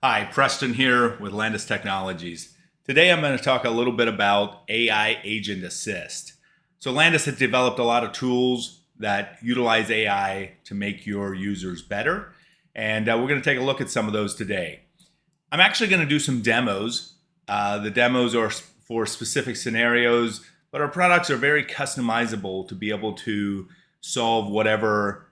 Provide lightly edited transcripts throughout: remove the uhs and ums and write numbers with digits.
Hi, Preston here with Landis Technologies. Today I'm going to talk a little bit about AI Agent Assist. So Landis has developed a lot of tools that utilize AI to make your users better, and we're going to take a look at some of those today. I'm actually going to do some demos. The demos are for specific scenarios, but our products are very customizable to be able to solve whatever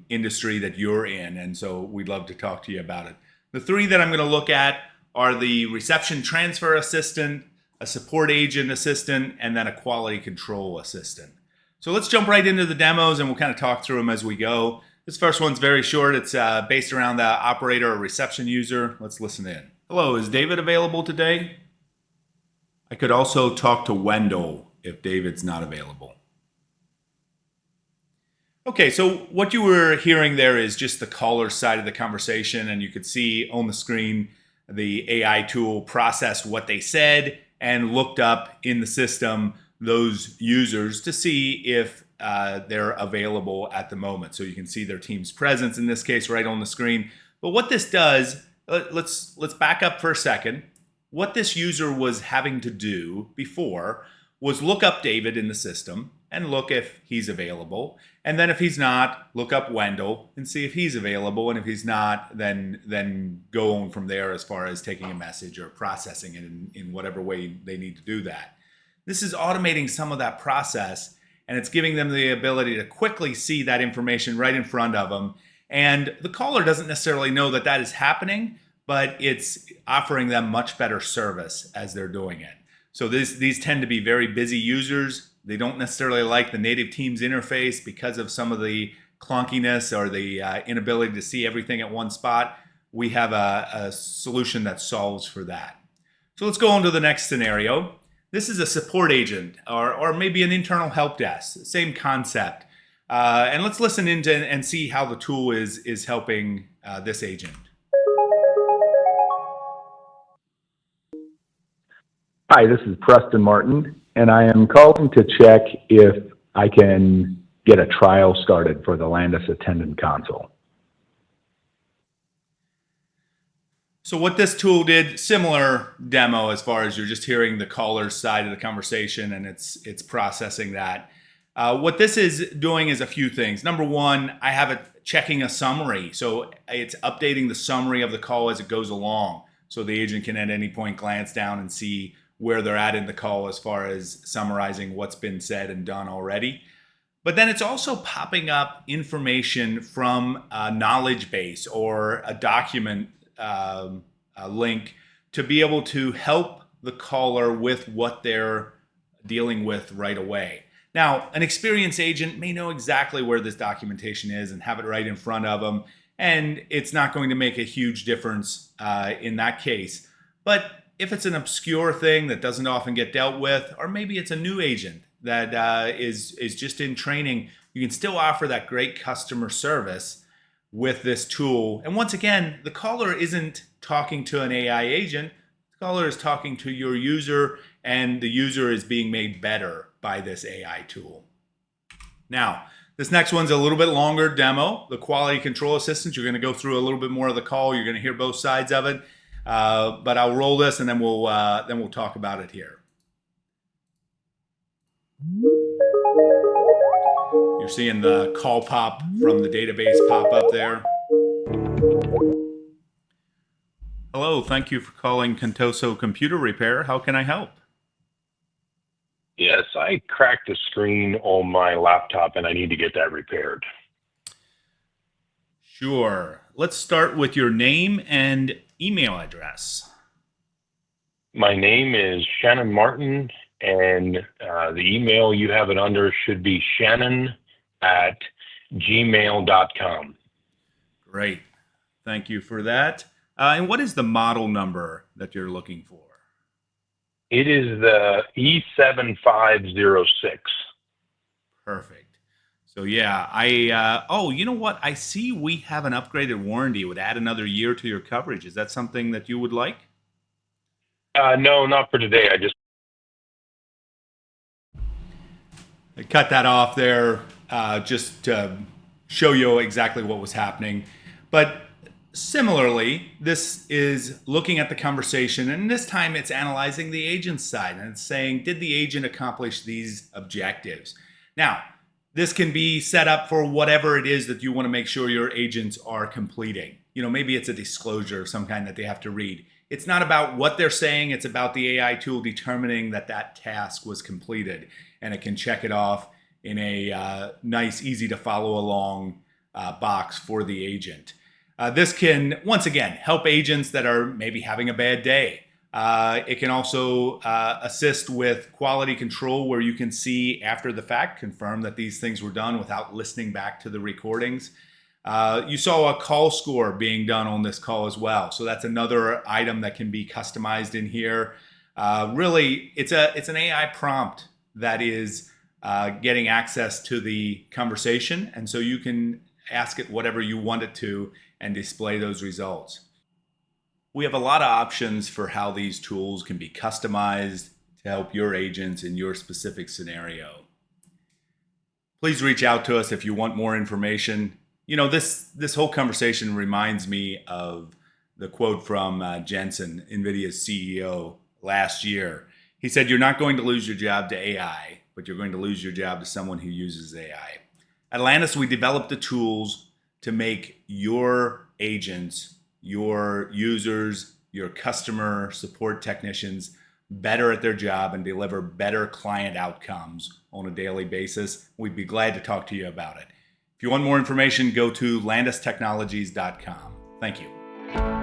industry that you're in, and so we'd love to talk to you about it. The three that I'm going to look at are the reception transfer assistant, a support agent assistant, and then a quality control assistant. So let's jump right into the demos and we'll kind of talk through them as we go. This first one's very short. It's based around the operator or reception user. Let's listen in. Hello, is David available today? I could also talk to Wendell if David's not available. Okay, so what you were hearing there is just the caller side of the conversation, and you could see on the screen the AI tool processed what they said and looked up in the system those users to see if they're available at the moment. So you can see their team's presence in this case right on the screen. But what this does, let's back up for a second. What this user was having to do before was look up David in the system and look if he's available. And then if he's not, look up Wendell and see if he's available. And if he's not, then go on from there as far as taking a message or processing it in whatever way they need to do that. This is automating some of that process, and it's giving them the ability to quickly see that information right in front of them. And the caller doesn't necessarily know that that is happening, but it's offering them much better service as they're doing it. So these tend to be very busy users. They don't necessarily like the native Teams interface because of some of the clunkiness or the inability to see everything at one spot. We have a solution that solves for that. So let's go on to the next scenario. This is a support agent or maybe an internal help desk, same concept. And let's listen into and see how the tool is helping this agent. Hi, this is Preston Martin, and I am calling to check if I can get a trial started for the Landis Attendant Console. So what this tool did, similar demo as far as you're just hearing the caller's side of the conversation and it's processing that. What this is doing is a few things. Number one, I have it checking a summary. So it's updating the summary of the call as it goes along. So the agent can at any point glance down and see where they're at in the call as far as summarizing what's been said and done already. But then it's also popping up information from a knowledge base or a document link to be able to help the caller with what they're dealing with right away. Now, an experienced agent may know exactly where this documentation is and have it right in front of them, and it's not going to make a huge difference in that case. But if it's an obscure thing that doesn't often get dealt with, or maybe it's a new agent that is just in training, you can still offer that great customer service with this tool. And once again, the caller isn't talking to an AI agent. The caller is talking to your user, and the user is being made better by this AI tool. Now, this next one's a little bit longer demo. The quality control assistant, you're going to go through a little bit more of the call. You're going to hear both sides of it. But I'll roll this and then we'll talk about it here. You're seeing the call pop from the database pop up there. Hello, thank you for calling Contoso Computer Repair. How can I help? Yes, I cracked a screen on my laptop and I need to get that repaired. Sure. Let's start with your name and email address. My name is Shannon Martin, and the email you have it under should be shannon@gmail.com. Great. Thank you for that. And what is the model number that you're looking for? It is the E7506. Perfect. So yeah, oh, you know what? I see we have an upgraded warranty. It would add another year to your coverage. Is that something that you would like? No, not for today. I cut that off there just to show you exactly what was happening. But Similarly, this is looking at the conversation, and this time it's analyzing the agent's side and it's saying, did the agent accomplish these objectives? Now, this can be set up for whatever it is that you want to make sure your agents are completing. Maybe it's a disclosure of some kind that they have to read. It's not about what they're saying, it's about the AI tool determining that that task was completed, and it can check it off in a nice, easy to follow along box for the agent. This can, once again, help agents that are maybe having a bad day. It can also assist with quality control, where you can see after the fact, confirm that these things were done without listening back to the recordings. You saw a call score being done on this call as well. So that's another item that can be customized in here. Really, it's an AI prompt that is getting access to the conversation. And so you can ask it whatever you want it to and display those results. We have a lot of options for how these tools can be customized to help your agents in your specific scenario. Please reach out to us if you want more information. This whole conversation reminds me of the quote from Jensen, NVIDIA's CEO, last year. He said, "You're not going to lose your job to AI, but you're going to lose your job to someone who uses AI." At Landis, we developed the tools to make your agents, your users, your customer support technicians better at their job and deliver better client outcomes on a daily basis. We'd be glad to talk to you about it. If you want more information, go to landistechnologies.com. Thank you.